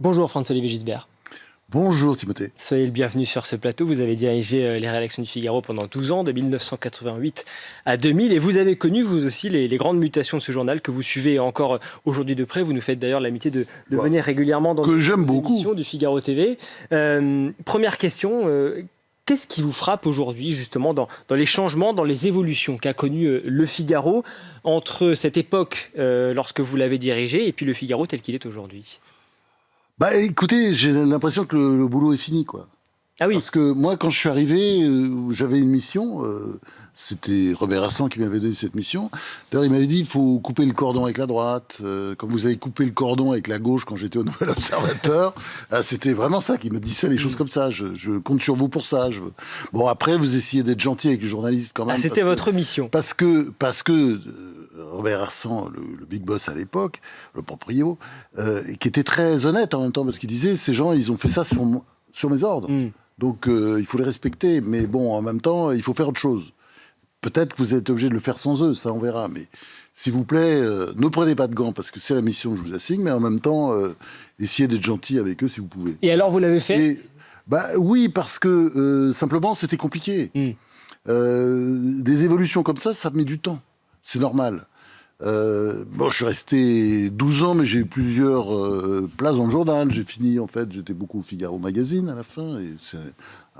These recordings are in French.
Bonjour Franz-Olivier Gisbert. Bonjour Timothée. Soyez le bienvenu sur ce plateau. Vous avez dirigé les rédactions du Figaro pendant 12 ans, de 1988 à 2000. Et vous avez connu, vous aussi, les grandes mutations de ce journal que vous suivez encore aujourd'hui de près. Vous nous faites d'ailleurs l'amitié de venir régulièrement dans Que j'aime beaucoup. émissions du Figaro TV. Première question, qu'est-ce qui vous frappe aujourd'hui, justement, dans les changements, dans les évolutions qu'a connu le Figaro entre cette époque, lorsque vous l'avez dirigé, et puis le Figaro tel qu'il est aujourd'hui ? Bah écoutez, j'ai l'impression que le boulot est fini, quoi. Ah oui. Parce que moi, quand je suis arrivé, j'avais une mission. C'était Robert Hassan qui m'avait donné cette mission. D'ailleurs, il m'avait dit, il faut couper le cordon avec la droite. Comme vous avez coupé le cordon avec la gauche quand j'étais au Nouvel Observateur. C'était vraiment ça qui me disait les choses comme ça. Je compte sur vous pour ça. Bon, après, vous essayez d'être gentil avec les journalistes quand même. Ah, c'était votre mission. Parce que Robert Arsan, le big boss à l'époque, le proprio, qui était très honnête en même temps, parce qu'il disait, ces gens, ils ont fait ça sur mes ordres. Donc, il faut les respecter. Mais bon, en même temps, il faut faire autre chose. Peut-être que vous êtes obligé de le faire sans eux, ça on verra. Mais s'il vous plaît, ne prenez pas de gants, parce que c'est la mission que je vous assigne, mais en même temps, essayez d'être gentil avec eux si vous pouvez. Et alors, vous l'avez fait ? Oui, parce que simplement, c'était compliqué. Des évolutions comme ça met du temps. C'est normal. Je suis resté 12 ans, mais j'ai eu plusieurs places dans le journal. J'ai fini, en fait, j'étais beaucoup au Figaro Magazine à la fin, et c'est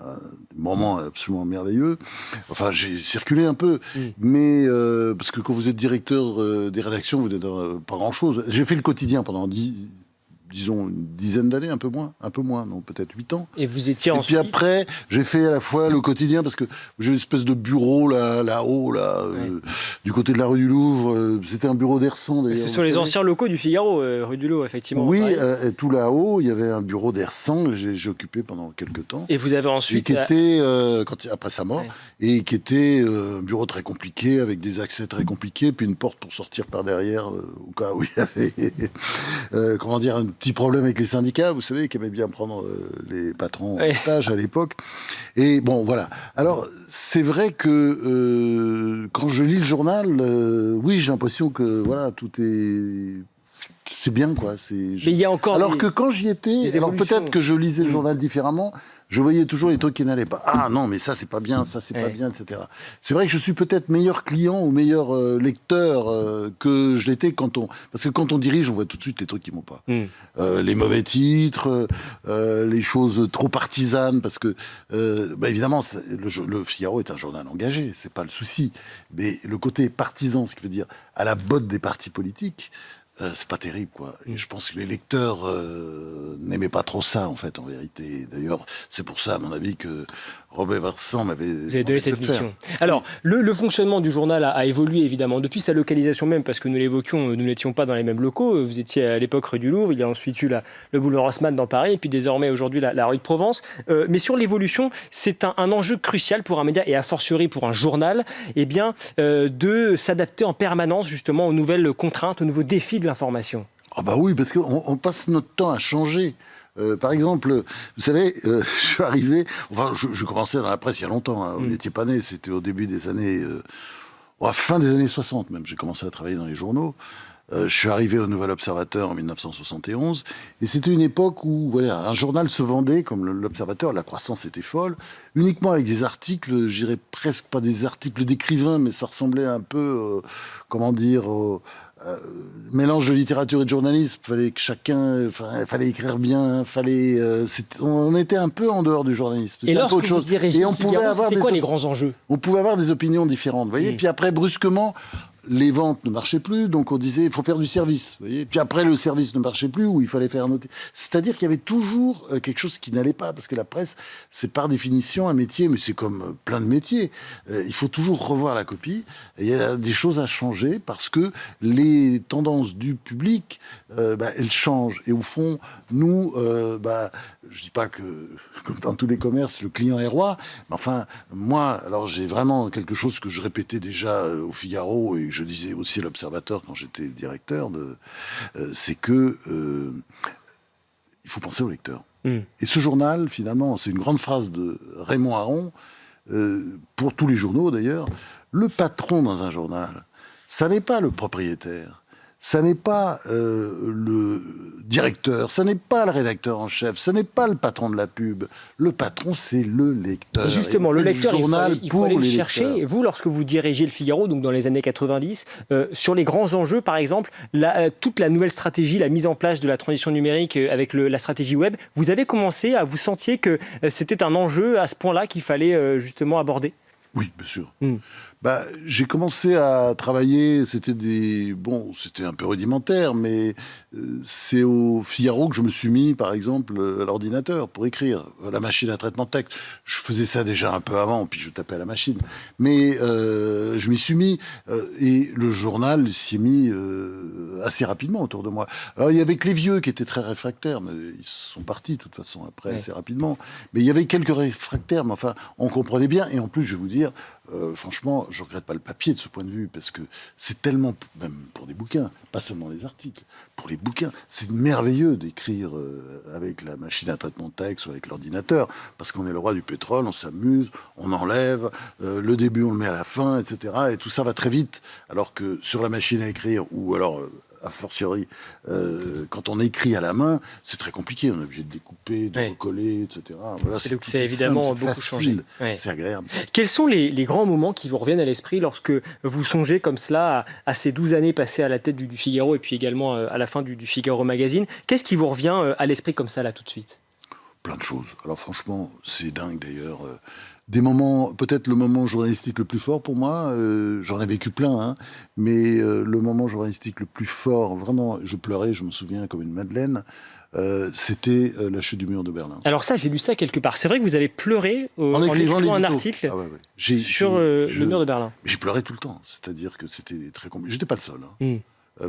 un moment absolument merveilleux. Enfin, j'ai circulé un peu, mais parce que quand vous êtes directeur des rédactions, vous n'êtes pas grand-chose. J'ai fait le quotidien pendant disons une dizaine d'années, un peu moins, non, peut-être 8 ans. Et vous étiez ensuite... Et puis après, j'ai fait à la fois le quotidien, parce que j'ai une espèce de bureau là-haut, du côté de la rue du Louvre. C'était un bureau d'Ersan, d'ailleurs. Ce sont les anciens locaux du Figaro, rue du Louvre, effectivement. Oui, tout là-haut, il y avait un bureau d'Ersan que j'ai occupé pendant quelques temps. Et vous avez ensuite... Qui était, après sa mort, et qui était un bureau très compliqué, avec des accès très compliqués, puis une porte pour sortir par derrière, au cas où il y avait, comment dire, un petit problème avec les syndicats, vous savez, qui aimaient bien prendre les patrons en otage à l'époque. Et bon, voilà. Alors, c'est vrai que quand je lis le journal, oui, j'ai l'impression que voilà, tout est... C'est bien, quoi. Mais il y a encore alors que quand j'y étais, alors peut-être que je lisais le journal différemment, je voyais toujours les trucs qui n'allaient pas. Ah non, mais ça, c'est pas bien, ça, c'est pas bien, etc. C'est vrai que je suis peut-être meilleur client ou meilleur lecteur que je l'étais parce que quand on dirige, on voit tout de suite les trucs qui vont pas. Les mauvais titres, les choses trop partisanes, parce que, évidemment, le Figaro est un journal engagé, c'est pas le souci. Mais le côté partisan, ce qui veut dire à la botte des partis politiques, c'est pas terrible, quoi. Et je pense que les lecteurs n'aimaient pas trop ça, en fait, en vérité. D'ailleurs, c'est pour ça, à mon avis, que Robert Vincent m'avait... Vous avez donné cette mission. Alors, le fonctionnement du journal a évolué, évidemment, depuis sa localisation même, parce que nous l'évoquions, nous n'étions pas dans les mêmes locaux. Vous étiez à l'époque rue du Louvre, il y a ensuite eu le boulevard Haussmann dans Paris, et puis désormais, aujourd'hui, la rue de Provence. Mais sur l'évolution, c'est un enjeu crucial pour un média, et a fortiori pour un journal, de s'adapter en permanence, justement, aux nouvelles contraintes, aux nouveaux défis de l'information. Ah bah oui, parce qu'on passe notre temps à changer. Par exemple, vous savez, je suis arrivé... Enfin, je commençais dans la presse il y a longtemps. Hein, vous n'étiez pas né, c'était au début des années... fin des années 60 même, j'ai commencé à travailler dans les journaux. Je suis arrivé au Nouvel Observateur en 1971, et c'était une époque où voilà, un journal se vendait, comme l'Observateur, la croissance était folle, uniquement avec des articles, je dirais presque pas des articles d'écrivains, mais ça ressemblait un peu, mélange de littérature et de journalisme. Fallait que chacun, fallait écrire bien, on était un peu en dehors du journalisme. Et lorsque vous dirigez le Figaro, c'était quoi les grands enjeux ? On pouvait avoir des opinions différentes, vous voyez. Puis après, brusquement, les ventes ne marchaient plus, donc on disait il faut faire du service. Vous voyez. Puis après, le service ne marchait plus, ou il fallait faire noter. C'est-à-dire qu'il y avait toujours quelque chose qui n'allait pas, parce que la presse, c'est par définition un métier, mais c'est comme plein de métiers. Il faut toujours revoir la copie. Il y a des choses à changer, parce que les tendances du public, elles changent. Et au fond, nous, je dis pas que, comme dans tous les commerces, le client est roi, mais enfin, moi, alors j'ai vraiment quelque chose que je répétais déjà au Figaro, et que je disais aussi à l'Observateur quand j'étais directeur, c'est que il faut penser au lecteur. Et ce journal, finalement, c'est une grande phrase de Raymond Aron, pour tous les journaux d'ailleurs, le patron dans un journal, ça n'est pas le propriétaire, ça n'est pas le directeur, ça n'est pas le rédacteur en chef, ça n'est pas le patron de la pub. Le patron, c'est le lecteur. Et justement, le lecteur, il faut aller le chercher. lecteurs. Et vous, lorsque vous dirigez le Figaro, donc dans les années 90, sur les grands enjeux, par exemple, toute la nouvelle stratégie, la mise en place de la transition numérique avec la stratégie web, vous avez commencé à vous sentiez que c'était un enjeu à ce point-là qu'il fallait justement aborder? Oui, bien sûr. J'ai commencé à travailler, c'était un peu rudimentaire, mais c'est au Figaro que je me suis mis, par exemple, à l'ordinateur pour écrire, à la machine à traitement de texte. Je faisais ça déjà un peu avant, puis je tapais à la machine. Mais je m'y suis mis, et le journal s'y est mis assez rapidement autour de moi. Alors, il y avait que les vieux qui étaient très réfractaires, mais ils sont partis, de toute façon, après, assez rapidement. Mais il y avait quelques réfractaires, mais enfin, on comprenait bien, et en plus, je vais vous dire, franchement, je regrette pas le papier de ce point de vue, parce que c'est tellement, même pour des bouquins, pas seulement les articles, pour les bouquins, c'est merveilleux d'écrire avec la machine à traitement de texte ou avec l'ordinateur, parce qu'on est le roi du pétrole, on s'amuse, on enlève, le début on le met à la fin, etc. Et tout ça va très vite, alors que sur la machine à écrire, ou alors a fortiori, quand on écrit à la main, c'est très compliqué. On est obligé de découper, de recoller, etc. Voilà, donc c'est évidemment simple, beaucoup facile, changé. c'est agréable. Quels sont les grands moments qui vous reviennent à l'esprit lorsque vous songez comme cela à ces 12 années passées à la tête du Figaro et puis également à la fin du Figaro Magazine? Qu'est-ce qui vous revient à l'esprit comme ça, là, tout de suite? Plein de choses. Alors franchement, c'est dingue d'ailleurs. Des moments, peut-être le moment journalistique le plus fort pour moi, j'en ai vécu plein, hein, mais le moment journalistique le plus fort, vraiment, je pleurais, je me souviens comme une madeleine, c'était la chute du mur de Berlin. Alors ça, j'ai lu ça quelque part. C'est vrai que vous avez pleuré en écrivant un article sur le mur de Berlin. J'ai pleuré tout le temps, c'est-à-dire que c'était très compliqué. J'étais pas le seul, hein.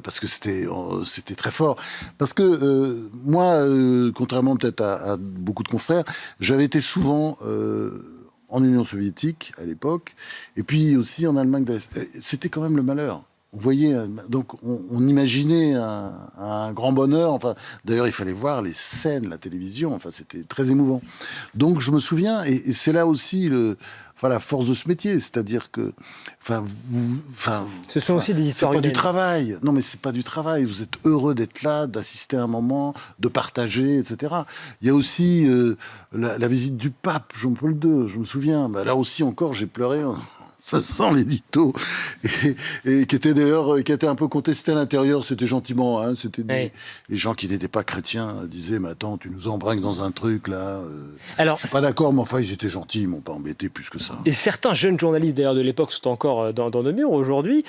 Parce que c'était très fort. Parce que moi, contrairement peut-être à beaucoup de confrères, j'avais été souvent en Union soviétique à l'époque, et puis aussi en Allemagne de l'Est. C'était quand même le malheur. On voyait, donc on imaginait un grand bonheur. Enfin, d'ailleurs, il fallait voir les scènes, la télévision. Enfin, c'était très émouvant. Donc, je me souviens, et c'est là aussi la force de ce métier, c'est-à-dire que, ce sont aussi des histoires humaines. C'est pas du travail. Non, mais c'est pas du travail. Vous êtes heureux d'être là, d'assister à un moment, de partager, etc. Il y a aussi la visite du pape Jean-Paul II. Je me souviens. Là aussi encore, j'ai pleuré. Ça sent l'édito, et qui était d'ailleurs qui était un peu contesté à l'intérieur. C'était gentiment, hein, c'était les gens qui n'étaient pas chrétiens disaient mais attends, tu nous embringues dans un truc là. Alors, je suis pas d'accord, mais enfin ils étaient gentils, ils m'ont pas embêté plus que ça. Et certains jeunes journalistes d'ailleurs de l'époque sont encore dans nos murs aujourd'hui.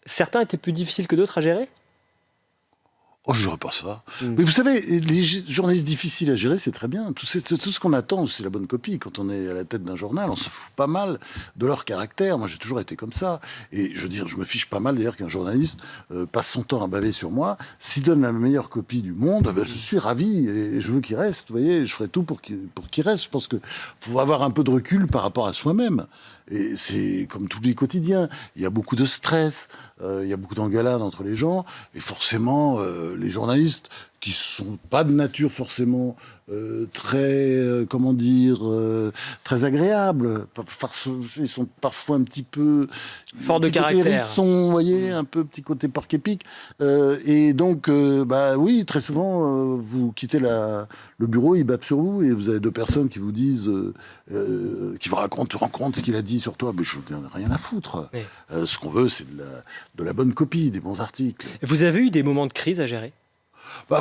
Certains étaient plus difficiles que d'autres à gérer. Oh, je dirais pas ça. Mais vous savez, les journalistes difficiles à gérer, c'est très bien. Tout ce qu'on attend, c'est la bonne copie. Quand on est à la tête d'un journal, on se fout pas mal de leur caractère. Moi, j'ai toujours été comme ça. Et je veux dire, je me fiche pas mal d'ailleurs qu'un journaliste passe son temps à baver sur moi. S'il donne la meilleure copie du monde, je suis ravi et je veux qu'il reste. Vous voyez, je ferai tout pour qu'il reste. Je pense qu'il faut avoir un peu de recul par rapport à soi-même. Et c'est comme tous les quotidiens. Il y a beaucoup de stress. Il y a beaucoup d'engueulades entre les gens, et forcément, les journalistes qui sont pas de nature forcément très, très agréables. Ils sont parfois un petit peu fort de caractère. Hérissons, vous voyez, un peu petit côté porc-épic. Et donc, oui, très souvent, vous quittez le bureau, ils battent sur vous, et vous avez deux personnes qui vous disent, qui vous racontent ce qu'il a dit sur toi. Mais je n'en ai rien à foutre. Oui. Ce qu'on veut, c'est de la bonne copie, des bons articles. Vous avez eu des moments de crise à gérer ?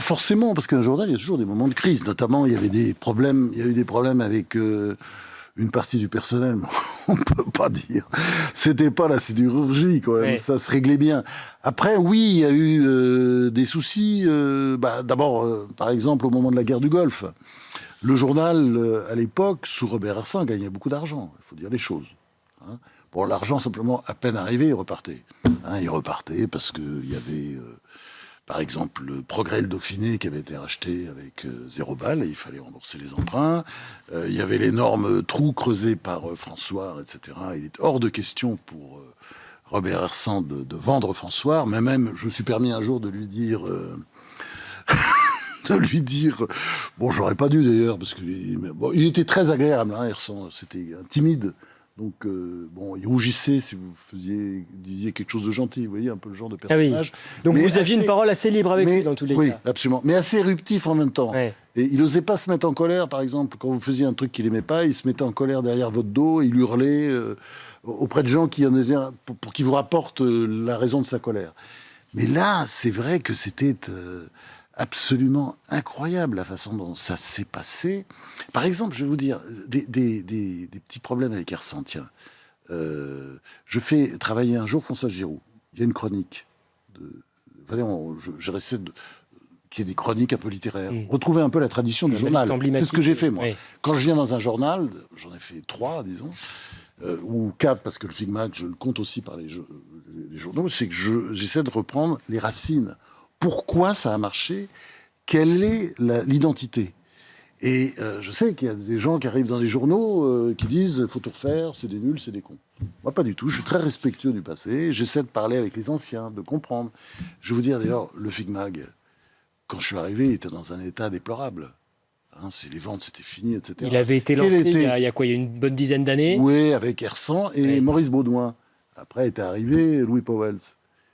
Forcément, parce qu'un journal, il y a toujours des moments de crise. Notamment, il y a eu des problèmes avec une partie du personnel. On peut pas dire. C'était pas la sidérurgie, quand même. Oui. Ça se réglait bien. Après, oui, il y a eu des soucis. D'abord, par exemple, au moment de la guerre du Golfe, le journal, à l'époque, sous Robert Hersan, gagnait beaucoup d'argent. Il faut dire les choses. Hein. Bon, l'argent, simplement, à peine arrivé, il repartait. Il repartait parce qu'il y avait... par exemple, le Progrès le Dauphiné qui avait été racheté avec 0 balles, et il fallait rembourser les emprunts. Il y avait l'énorme trou creusé par François, etc. Il est hors de question pour Robert Hersan de vendre François, mais même, je me suis permis un jour de lui dire... bon, j'aurais pas dû d'ailleurs, parce qu'il était très agréable, hein, Hersan, c'était un timide Donc, bon, il rougissait si vous disiez quelque chose de gentil, vous voyez, un peu le genre de Ah oui. personnage. Donc Mais vous aviez une parole assez libre avec lui dans tous les oui, cas. absolument. Mais assez éruptif en même temps. Ouais. Et il n'osait pas se mettre en colère, par exemple, quand vous faisiez un truc qu'il n'aimait pas, il se mettait en colère derrière votre dos, il hurlait auprès de gens qui en avaient, pour qu'ils vous rapportent la raison de sa colère. Mais là, c'est vrai que c'était absolument incroyable la façon dont ça s'est passé. Par exemple, je vais vous dire, des petits problèmes avec Hersan, tiens. Je fais travailler un jour François Giroud. Il y a une chronique. Je réessaie qu'il y ait des chroniques un peu littéraires. Retrouver un peu la tradition du journal. C'est ce que j'ai fait, moi. Oui. Quand je viens dans un journal, j'en ai fait 3, disons, ou 4, parce que le Figmag, je le compte aussi par les journaux, c'est que j'essaie de reprendre les racines. Pourquoi ça a marché? Quelle est l'identité? Et je sais qu'il y a des gens qui arrivent dans les journaux qui disent « faut tout refaire, c'est des nuls, c'est des cons ». Moi, pas du tout. Je suis très respectueux du passé. J'essaie de parler avec les anciens, de comprendre. Je vais vous dire d'ailleurs, le Figmag, quand je suis arrivé, il était dans un état déplorable. Hein, les ventes, c'était fini, etc. Il avait été lancé il y a quoi? Il y a une bonne dizaine d'années? Oui, avec Hersan et Maurice Baudouin. Après était arrivé Louis Pauwels.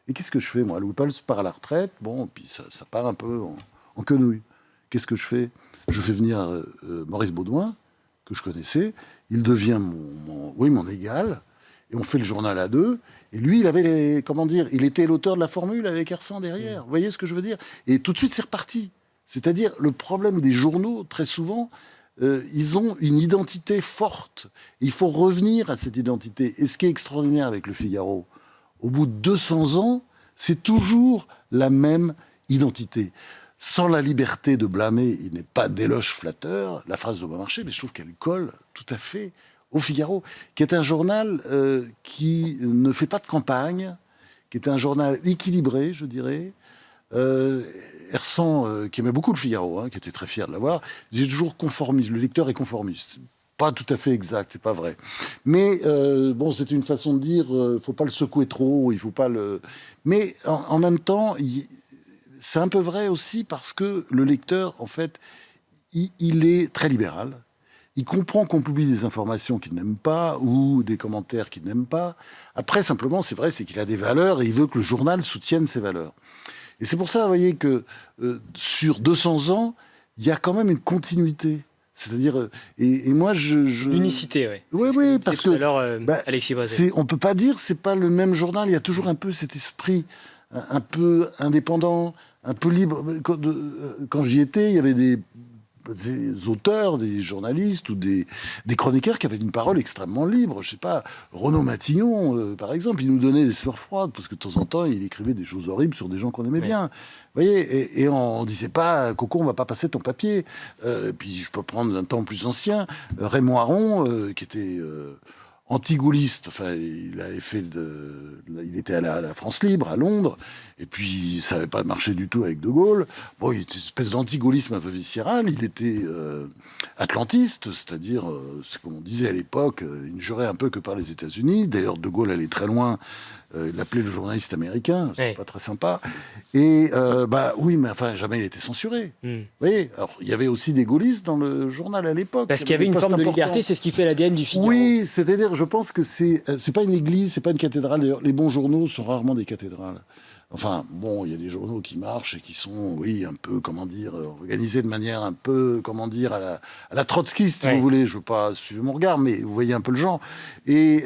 Et qu'est-ce que je fais, moi? Louis Pauwels part à la retraite, bon, puis ça part un peu en quenouille. Qu'est-ce que je fais? Je fais venir Maurice Baudouin, que je connaissais. Il devient mon égal. Et on fait le journal à deux. Et lui, il avait il était l'auteur de la formule avec Hersan derrière. Vous voyez ce que je veux dire? Et tout de suite, c'est reparti. C'est-à-dire, le problème des journaux, très souvent, ils ont une identité forte. Il faut revenir à cette identité. Et ce qui est extraordinaire avec le Figaro, au bout de 200 ans, c'est toujours la même identité. Sans la liberté de blâmer, il n'est pas d'éloge flatteur, la phrase de Beaumarchais, mais je trouve qu'elle colle tout à fait au Figaro, qui est un journal qui ne fait pas de campagne, qui est un journal équilibré, je dirais. Hersan, qui aimait beaucoup le Figaro, qui était très fier de l'avoir, j'ai toujours conformiste. Le lecteur est conformiste. Pas tout à fait exact, c'est pas vrai. Mais bon, c'était une façon de dire, faut pas le secouer trop, il faut pas le. Mais en même temps, c'est un peu vrai aussi parce que le lecteur, en fait, il est très libéral. Il comprend qu'on publie des informations qu'il n'aime pas ou des commentaires qu'il n'aime pas. Après, simplement, c'est vrai, c'est qu'il a des valeurs et il veut que le journal soutienne ses valeurs. Et c'est pour ça, vous voyez, que sur 200 ans, il y a quand même une continuité. C'est-à-dire, et moi, L'unicité, oui. Oui, parce que alors, Alexis Brézé. On peut pas dire c'est pas le même journal. Il y a toujours un peu cet esprit un peu indépendant, un peu libre. Quand j'y étais, il y avait des auteurs, des journalistes ou des chroniqueurs qui avaient une parole extrêmement libre. Je sais pas, Renaud Matignon, par exemple, il nous donnait des sueurs froides parce que de temps en temps, il écrivait des choses horribles sur des gens qu'on aimait bien. Vous voyez, et on disait pas, Coco, on va pas passer ton papier. Puis je peux prendre un temps plus ancien, Raymond Aron, qui était anti-gaulliste. Enfin, il était à la France Libre à Londres, et puis ça n'avait pas marché du tout avec De Gaulle. Bon, il était une espèce d'anti-gaullisme un peu viscéral. Il était atlantiste, c'est-à-dire, c'est comme on disait à l'époque, il ne jurait un peu que par les États-Unis. D'ailleurs, De Gaulle allait très loin. Il l'appelait le journaliste américain, c'est pas très sympa. Et oui, mais enfin, jamais il était censuré. Vous voyez, alors il y avait aussi des gaullistes dans le journal à l'époque. Parce qu'il y avait une forme de liberté, c'est ce qui fait l'ADN du Figaro. Oui, c'est-à-dire, je pense que c'est pas une église, c'est pas une cathédrale. D'ailleurs, les bons journaux sont rarement des cathédrales. Enfin, bon, il y a des journaux qui marchent et qui sont, oui, un peu, comment dire, organisés de manière un peu, comment dire, à la trotskiste, si vous voulez. Je veux pas suivre mon regard, mais vous voyez un peu le genre. Et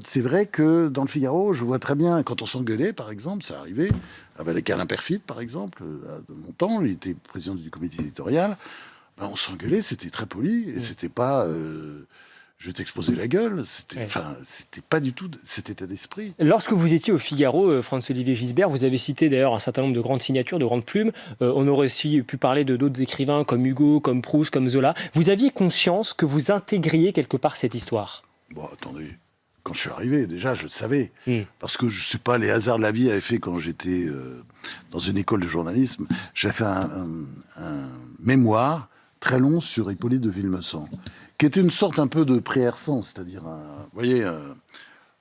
c'est vrai que dans le Figaro, je vois très bien, quand on s'engueulait, par exemple, ça arrivait, avec Alain Perfit, par exemple, de mon temps, il était président du comité éditorial, ben, on s'engueulait, c'était très poli, et c'était pas... je vais t'exposer la gueule. C'était pas du tout cet état d'esprit. Lorsque vous étiez au Figaro, François-Olivier Gisbert, vous avez cité d'ailleurs un certain nombre de grandes signatures, de grandes plumes. On aurait aussi pu parler de d'autres écrivains comme Hugo, comme Proust, comme Zola. Vous aviez conscience que vous intégriez quelque part cette histoire? Bon, attendez. Quand je suis arrivé, déjà, je le savais. Parce que, je sais pas, les hasards de la vie avaient fait, quand j'étais dans une école de journalisme, j'ai fait un mémoire très long sur Hippolyte de Villemessant, qui est une sorte un peu de pré-Hersan, c'est-à-dire, vous voyez, une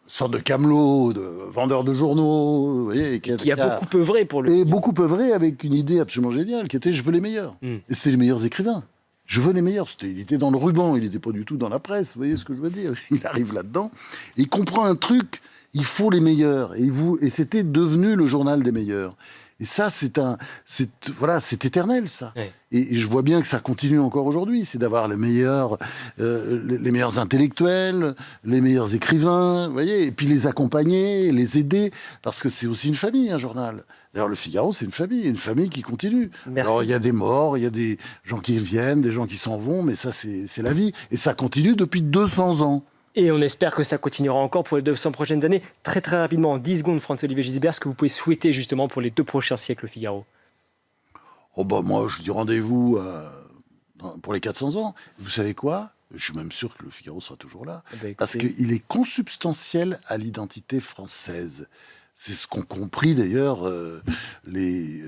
sorte de camelot, de vendeur de journaux, vous voyez, qui a beaucoup œuvré pour le... Et beaucoup œuvré avec une idée absolument géniale, qui était « je veux les meilleurs ». Et c'était les meilleurs écrivains. Je veux les meilleurs. Il était dans le ruban, il n'était pas du tout dans la presse. Vous voyez ce que je veux dire? Il arrive là-dedans, il comprend un truc. Il faut les meilleurs. Et c'était devenu le journal des meilleurs. Et ça, c'est éternel, ça. Ouais. Et je vois bien que ça continue encore aujourd'hui. C'est d'avoir les meilleurs intellectuels, les meilleurs écrivains, vous voyez, et puis les accompagner, les aider, parce que c'est aussi une famille, un journal. D'ailleurs, Le Figaro, c'est une famille qui continue. Merci. Alors, il y a des morts, il y a des gens qui viennent, des gens qui s'en vont, mais ça, c'est la vie. Et ça continue depuis 200 ans. Et on espère que ça continuera encore pour les 200 prochaines années. Très très rapidement, en 10 secondes, François-Olivier Gisbert, ce que vous pouvez souhaiter justement pour les 2 prochains siècles, Le Figaro. Oh bah moi, je dis rendez-vous pour les 400 ans. Vous savez quoi? Je suis même sûr que Le Figaro sera toujours là. Eh ben, écoutez, Parce qu'il est consubstantiel à l'identité française. C'est ce qu'ont compris d'ailleurs les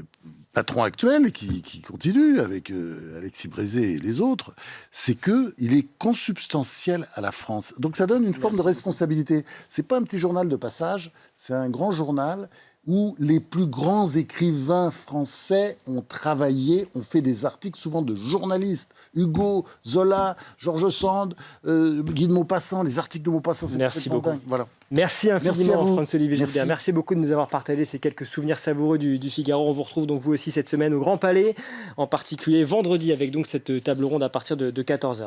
patrons actuels qui continuent avec Alexis Brézé et les autres. C'est qu'il est consubstantiel à la France. Donc ça donne une forme de responsabilité. C'est pas un petit journal de passage, c'est un grand journal où les plus grands écrivains français ont travaillé, ont fait des articles souvent de journalistes. Hugo, Zola, Georges Sand, Guy de Maupassant, les articles de Maupassant, c'est merci beaucoup. dingue. Voilà. Merci infiniment, François-Olivier Merci. Gisbert. Merci beaucoup de nous avoir partagé ces quelques souvenirs savoureux du Figaro. On vous retrouve donc vous aussi cette semaine au Grand Palais, en particulier vendredi avec donc cette table ronde à partir de 14h.